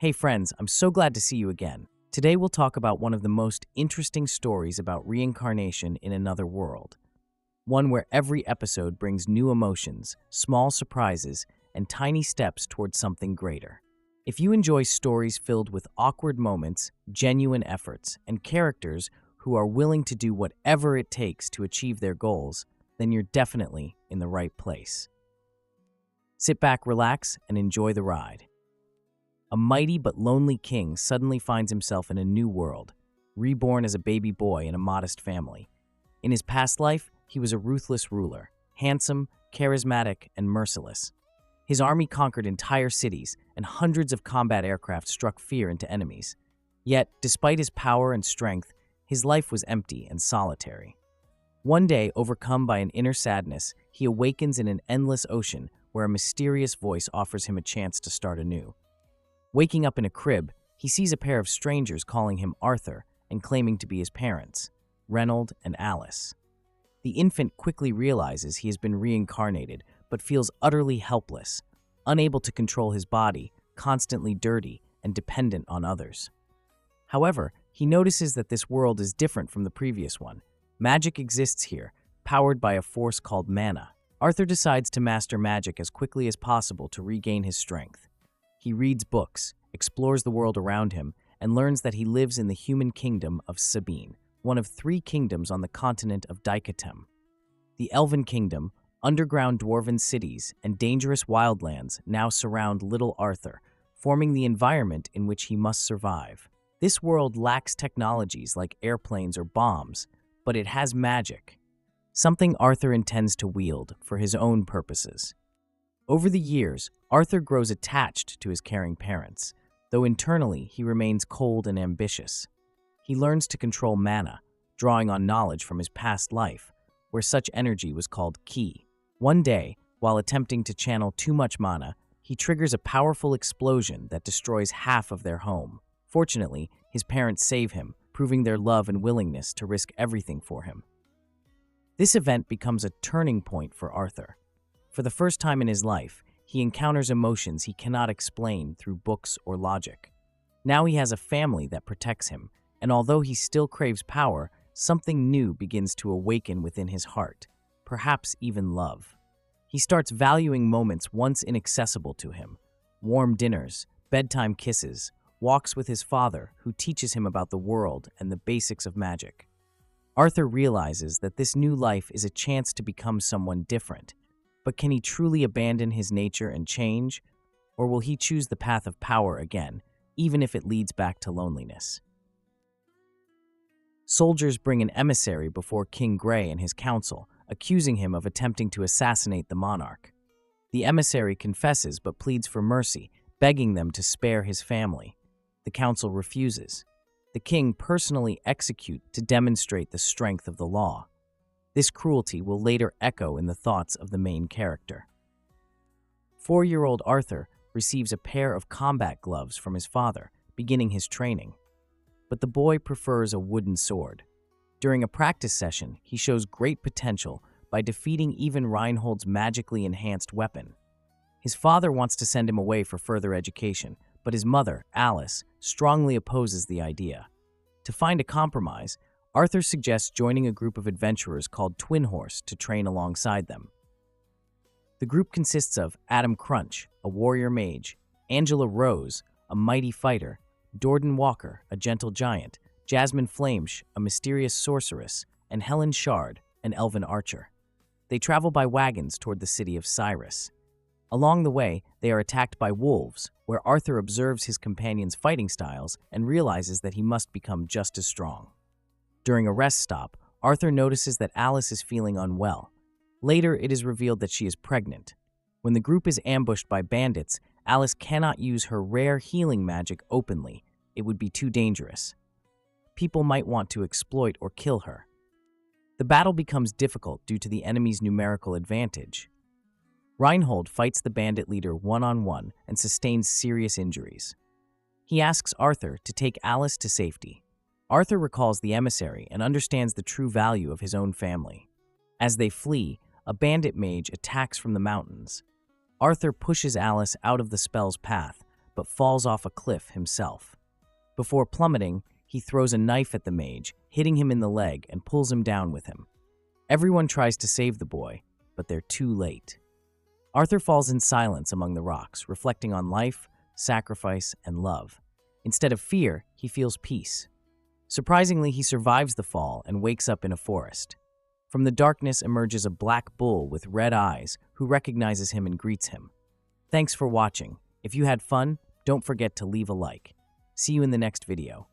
Hey friends, I'm so glad to see you again. Today we'll talk about one of the most interesting stories about reincarnation in another world. One where every episode brings new emotions, small surprises, and tiny steps towards something greater. If you enjoy stories filled with awkward moments, genuine efforts, and characters who are willing to do whatever it takes to achieve their goals, then you're definitely in the right place. Sit back, relax, and enjoy the ride. A mighty but lonely king suddenly finds himself in a new world, reborn as a baby boy in a modest family. In his past life, he was a ruthless ruler, handsome, charismatic, and merciless. His army conquered entire cities, and hundreds of combat aircraft struck fear into enemies. Yet, despite his power and strength, his life was empty and solitary. One day, overcome by an inner sadness, he awakens in an endless ocean where a mysterious voice offers him a chance to start anew. Waking up in a crib, he sees a pair of strangers calling him Arthur and claiming to be his parents, Reynold and Alice. The infant quickly realizes he has been reincarnated, but feels utterly helpless, unable to control his body, constantly dirty, and dependent on others. However, he notices that this world is different from the previous one. Magic exists here, powered by a force called mana. Arthur decides to master magic as quickly as possible to regain his strength. He reads books, explores the world around him, and learns that he lives in the human kingdom of Sabine, one of 3 kingdoms on the continent of Daikatem. The Elven Kingdom, underground dwarven cities, and dangerous wildlands now surround little Arthur, forming the environment in which he must survive. This world lacks technologies like airplanes or bombs, but it has magic, something Arthur intends to wield for his own purposes. Over the years, Arthur grows attached to his caring parents, though internally he remains cold and ambitious. He learns to control mana, drawing on knowledge from his past life, where such energy was called ki. One day, while attempting to channel too much mana, he triggers a powerful explosion that destroys half of their home. Fortunately, his parents save him, proving their love and willingness to risk everything for him. This event becomes a turning point for Arthur. For the first time in his life, he encounters emotions he cannot explain through books or logic. Now he has a family that protects him, and although he still craves power, something new begins to awaken within his heart, perhaps even love. He starts valuing moments once inaccessible to him: warm dinners, bedtime kisses, walks with his father, who teaches him about the world and the basics of magic. Arthur realizes that this new life is a chance to become someone different. But can he truly abandon his nature and change? Or will he choose the path of power again, even if it leads back to loneliness? Soldiers bring an emissary before King Grey and his council, accusing him of attempting to assassinate the monarch. The emissary confesses but pleads for mercy, begging them to spare his family. The council refuses. The king personally executes to demonstrate the strength of the law. This cruelty will later echo in the thoughts of the main character. 4-year-old Arthur receives a pair of combat gloves from his father, beginning his training. But the boy prefers a wooden sword. During a practice session, he shows great potential by defeating even Reinhold's magically enhanced weapon. His father wants to send him away for further education, but his mother, Alice, strongly opposes the idea. To find a compromise, Arthur suggests joining a group of adventurers called Twin Horse to train alongside them. The group consists of Adam Crunch, a warrior mage, Angela Rose, a mighty fighter, Dorden Walker, a gentle giant, Jasmine Flamesh, a mysterious sorceress, and Helen Shard, an elven archer. They travel by wagons toward the city of Cyrus. Along the way, they are attacked by wolves, where Arthur observes his companions' fighting styles and realizes that he must become just as strong. During a rest stop, Arthur notices that Alice is feeling unwell. Later, it is revealed that she is pregnant. When the group is ambushed by bandits, Alice cannot use her rare healing magic openly. It would be too dangerous. People might want to exploit or kill her. The battle becomes difficult due to the enemy's numerical advantage. Reinhold fights the bandit leader one-on-one and sustains serious injuries. He asks Arthur to take Alice to safety. Arthur recalls the emissary and understands the true value of his own family. As they flee, a bandit mage attacks from the mountains. Arthur pushes Alice out of the spell's path, but falls off a cliff himself. Before plummeting, he throws a knife at the mage, hitting him in the leg and pulls him down with him. Everyone tries to save the boy, but they're too late. Arthur falls in silence among the rocks, reflecting on life, sacrifice, and love. Instead of fear, he feels peace. Surprisingly, he survives the fall and wakes up in a forest. From the darkness emerges a black bull with red eyes who recognizes him and greets him. Thanks for watching. If you had fun, don't forget to leave a like. See you in the next video.